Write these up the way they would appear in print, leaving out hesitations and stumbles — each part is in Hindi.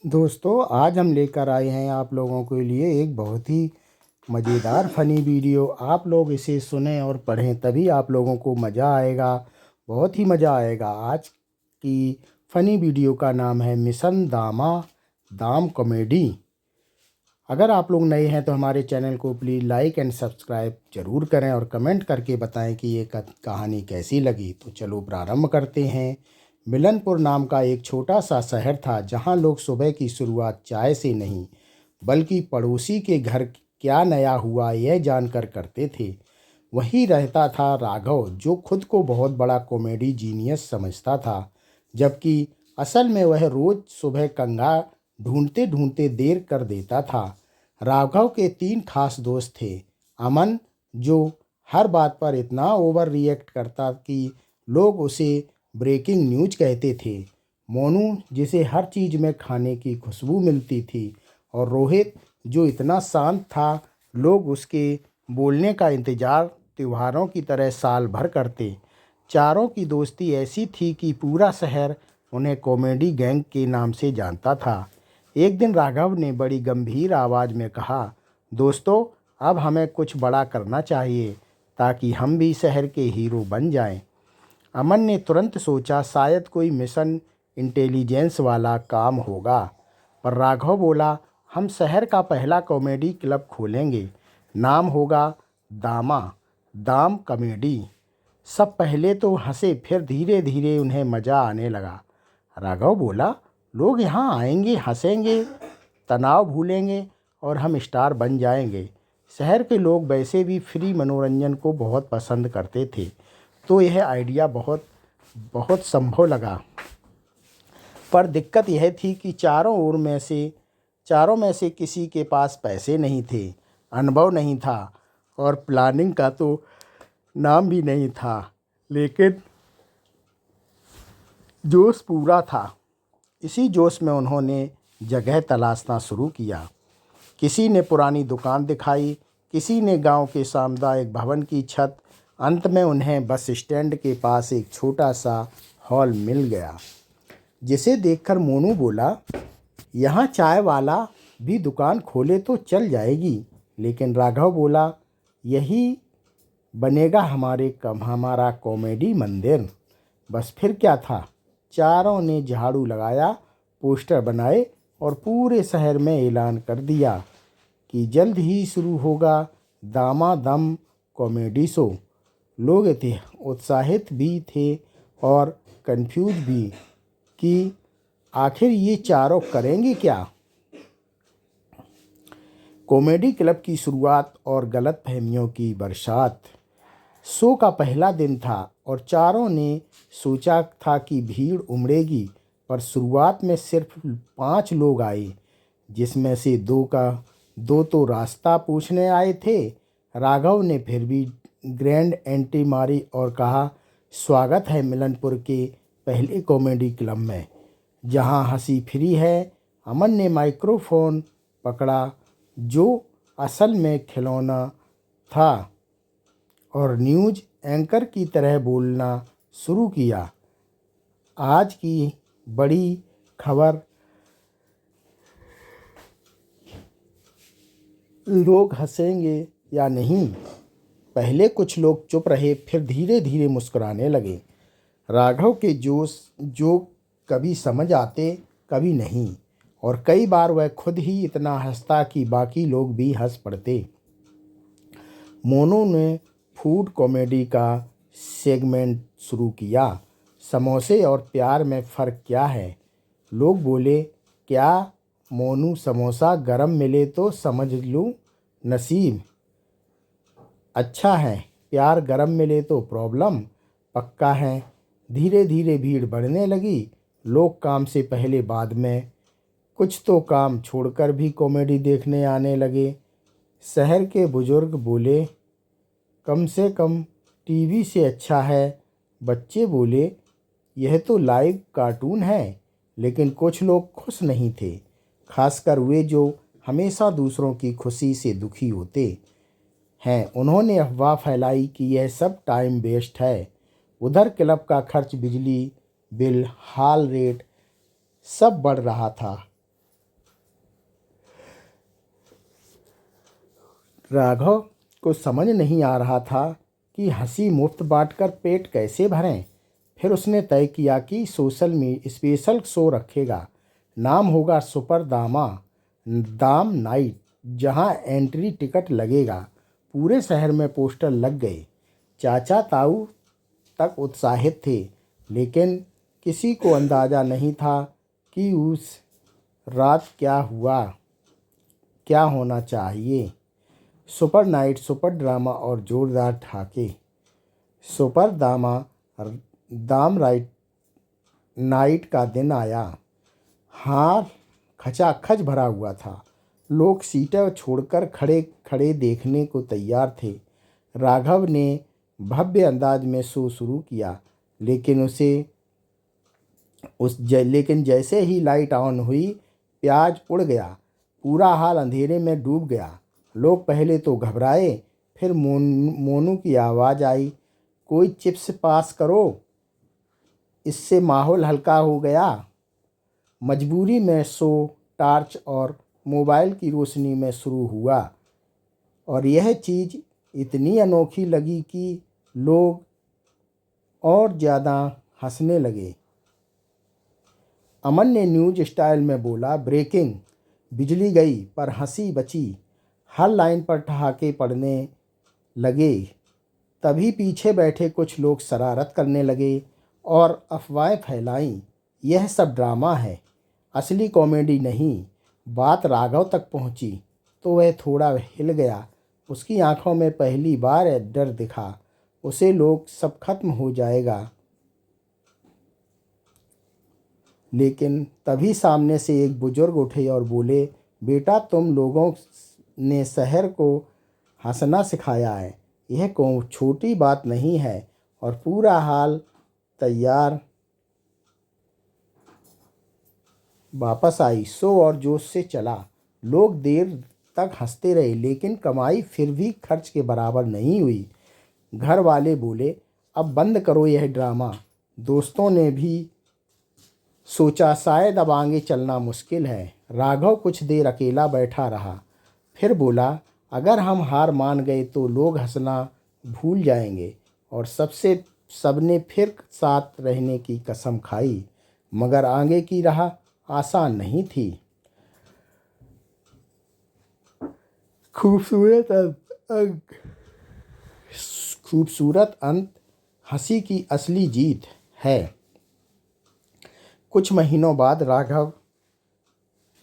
दोस्तों, आज हम लेकर आए हैं आप लोगों के लिए एक बहुत ही मज़ेदार फ़नी वीडियो। आप लोग इसे सुनें और पढ़ें, तभी आप लोगों को मज़ा आएगा, बहुत ही मज़ा आएगा। आज की फ़नी वीडियो का नाम है मिशन दामा दाम कॉमेडी। अगर आप लोग नए हैं तो हमारे चैनल को प्लीज़ लाइक एंड सब्सक्राइब ज़रूर करें और कमेंट करके बताएं कि ये कहानी कैसी लगी। तो चलो प्रारंभ करते हैं। मिलनपुर नाम का एक छोटा सा शहर था जहां लोग सुबह की शुरुआत चाय से नहीं बल्कि पड़ोसी के घर क्या नया हुआ यह जानकर करते थे। वहीं रहता था राघव, जो खुद को बहुत बड़ा कॉमेडी जीनियस समझता था, जबकि असल में वह रोज़ सुबह कंघा ढूंढते ढूंढते देर कर देता था। राघव के तीन खास दोस्त थे। अमन, जो हर बात पर इतना ओवर रिएक्ट करता कि लोग उसे ब्रेकिंग न्यूज कहते थे। मोनू, जिसे हर चीज़ में खाने की खुशबू मिलती थी। और रोहित, जो इतना शांत था लोग उसके बोलने का इंतज़ार त्योहारों की तरह साल भर करते। चारों की दोस्ती ऐसी थी कि पूरा शहर उन्हें कॉमेडी गैंग के नाम से जानता था। एक दिन राघव ने बड़ी गंभीर आवाज़ में कहा, दोस्तों, अब हमें कुछ बड़ा करना चाहिए ताकि हम भी शहर के हीरो बन जाएं। अमन ने तुरंत सोचा शायद कोई मिशन इंटेलिजेंस वाला काम होगा, पर राघव बोला, हम शहर का पहला कॉमेडी क्लब खोलेंगे। नाम होगा दामा दाम कॉमेडी। सब पहले तो हंसे, फिर धीरे धीरे उन्हें मज़ा आने लगा। राघव बोला, लोग यहाँ आएंगे, हंसेंगे, तनाव भूलेंगे और हम स्टार बन जाएंगे। शहर के लोग वैसे भी फ्री मनोरंजन को बहुत पसंद करते थे, तो यह आइडिया बहुत बहुत संभव लगा। पर दिक्कत यह थी कि चारों में से किसी के पास पैसे नहीं थे, अनुभव नहीं था और प्लानिंग का तो नाम भी नहीं था। लेकिन जोश पूरा था। इसी जोश में उन्होंने जगह तलाशना शुरू किया। किसी ने पुरानी दुकान दिखाई, किसी ने गांव के सामुदायिक भवन की छत। अंत में उन्हें बस स्टैंड के पास एक छोटा सा हॉल मिल गया, जिसे देखकर मोनू बोला, यहाँ चाय वाला भी दुकान खोले तो चल जाएगी। लेकिन राघव बोला, यही बनेगा हमारा कॉमेडी मंदिर। बस फिर क्या था, चारों ने झाड़ू लगाया, पोस्टर बनाए और पूरे शहर में ऐलान कर दिया कि जल्द ही शुरू होगा दामादम कॉमेडी शो। लोग थे उत्साहित भी थे और कंफ्यूज भी कि आखिर ये चारों करेंगे क्या। कॉमेडी क्लब की शुरुआत और गलतफहमियों की बरसात। शो का पहला दिन था और चारों ने सोचा था कि भीड़ उमड़ेगी, पर शुरुआत में सिर्फ 5 लोग आए, जिसमें से दो तो रास्ता पूछने आए थे। राघव ने फिर भी ग्रैंड एंट्री मारी और कहा, स्वागत है मिलनपुर के पहले कॉमेडी क्लब में, जहां हंसी फ्री है। अमन ने माइक्रोफोन पकड़ा, जो असल में खिलौना था, और न्यूज़ एंकर की तरह बोलना शुरू किया। आज की बड़ी खबर, लोग हंसेंगे या नहीं। पहले कुछ लोग चुप रहे, फिर धीरे धीरे मुस्कुराने लगे। राघव के जोश जो कभी समझ आते कभी नहीं, और कई बार वह खुद ही इतना हंसता कि बाकी लोग भी हंस पड़ते। मोनू ने फूड कॉमेडी का सेगमेंट शुरू किया, समोसे और प्यार में फ़र्क क्या है। लोग बोले, क्या मोनू, समोसा गरम मिले तो समझ लूँ नसीब अच्छा है, प्यार गरम मिले तो प्रॉब्लम पक्का है। धीरे धीरे भीड़ बढ़ने लगी। लोग काम से पहले बाद में, कुछ तो काम छोड़कर भी कॉमेडी देखने आने लगे। शहर के बुजुर्ग बोले, कम से कम टीवी से अच्छा है। बच्चे बोले, यह तो लाइव कार्टून है। लेकिन कुछ लोग खुश नहीं थे, खासकर वे जो हमेशा दूसरों की खुशी से दुखी होते हैं। उन्होंने अफवाह फैलाई कि यह सब टाइम वेस्ट है। उधर क्लब का खर्च, बिजली बिल, हॉल रेट सब बढ़ रहा था। राघव को समझ नहीं आ रहा था कि हंसी मुफ्त बांटकर पेट कैसे भरें। फिर उसने तय किया कि स्पेशल शो रखेगा। नाम होगा सुपर दाम नाइट, जहां एंट्री टिकट लगेगा। पूरे शहर में पोस्टर लग गए। चाचा ताऊ तक उत्साहित थे, लेकिन किसी को अंदाज़ा नहीं था कि उस रात क्या होना चाहिए। सुपर नाइट, सुपर ड्रामा और जोरदार ठाके। सुपर दाम राइट नाइट का दिन आया। हाल खचाखच भरा हुआ था। लोग सीटें छोड़कर खड़े खड़े देखने को तैयार थे। राघव ने भव्य अंदाज में शो शुरू किया, लेकिन जैसे ही लाइट ऑन हुई, प्याज उड़ गया। पूरा हाल अंधेरे में डूब गया। लोग पहले तो घबराए, फिर मोनू की आवाज़ आई, कोई चिप्स पास करो, इससे माहौल हल्का हो गया। मजबूरी में शो टार्च और मोबाइल की रोशनी में शुरू हुआ, और यह चीज़ इतनी अनोखी लगी कि लोग और ज़्यादा हंसने लगे। अमन ने न्यूज़ स्टाइल में बोला, ब्रेकिंग, बिजली गई पर हंसी बची। हर लाइन पर ठहाके पड़ने लगे। तभी पीछे बैठे कुछ लोग शरारत करने लगे और अफवाहें फैलाईं। यह सब ड्रामा है, असली कॉमेडी नहीं। बात राघव तक पहुंची तो वह थोड़ा हिल गया। उसकी आंखों में पहली बार डर दिखा। उसे लोग सब खत्म हो जाएगा। लेकिन तभी सामने से एक बुजुर्ग उठे और बोले, बेटा, तुम लोगों ने शहर को हंसना सिखाया है। यह कोई छोटी बात नहीं है। और पूरा हाल तैयार वापस आई। शो और जोश से चला। लोग देर तक हंसते रहे, लेकिन कमाई फिर भी खर्च के बराबर नहीं हुई। घर वाले बोले, अब बंद करो यह ड्रामा। दोस्तों ने भी सोचा शायद अब आगे चलना मुश्किल है। राघव कुछ देर अकेला बैठा रहा, फिर बोला, अगर हम हार मान गए तो लोग हंसना भूल जाएंगे। और सबने फिर साथ रहने की कसम खाई। मगर आगे की राह आसान नहीं थी। खूबसूरत अंत हंसी की असली जीत है। कुछ महीनों बाद राघव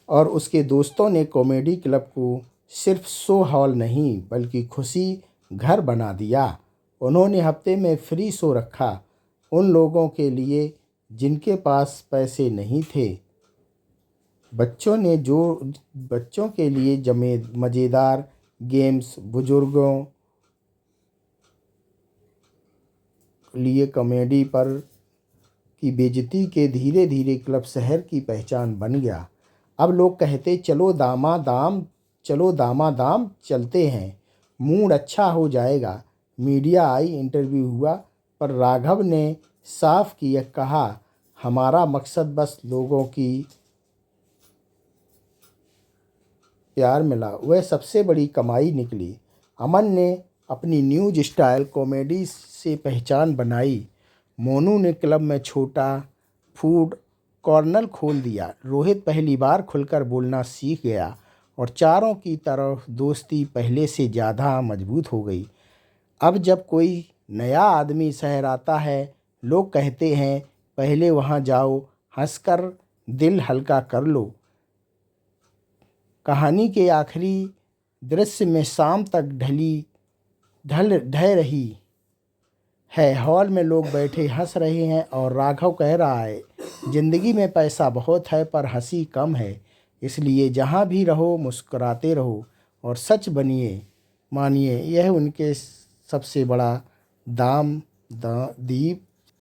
और उसके दोस्तों ने कॉमेडी क्लब को सिर्फ शो हॉल नहीं बल्कि खुशी घर बना दिया। उन्होंने हफ्ते में फ्री शो रखा, उन लोगों के लिए जिनके पास पैसे नहीं थे। बच्चों के लिए मज़ेदार गेम्स, बुजुर्गों लिए कॉमेडी पर की बेइज्जती के धीरे धीरे क्लब शहर की पहचान बन गया। अब लोग कहते, चलो दामा दाम चलते हैं, मूड अच्छा हो जाएगा। मीडिया आई, इंटरव्यू हुआ, पर राघव ने साफ किया कहा, हमारा मकसद बस लोगों की प्यार मिला, वह सबसे बड़ी कमाई निकली। अमन ने अपनी न्यूज स्टाइल कॉमेडी से पहचान बनाई। मोनू ने क्लब में छोटा फूड कॉर्नर खोल दिया। रोहित पहली बार खुलकर बोलना सीख गया और चारों की तरफ दोस्ती पहले से ज़्यादा मजबूत हो गई। अब जब कोई नया आदमी शहर आता है, लोग कहते हैं, पहले वहाँ जाओ, हंसकर दिल हल्का कर लो। कहानी के आखिरी दृश्य में शाम तक ढह रही है। हॉल में लोग बैठे हंस रहे हैं और राघव कह रहा है, जिंदगी में पैसा बहुत है पर हंसी कम है, इसलिए जहाँ भी रहो मुस्कुराते रहो और सच मानिए, यह उनके सबसे बड़ा दीप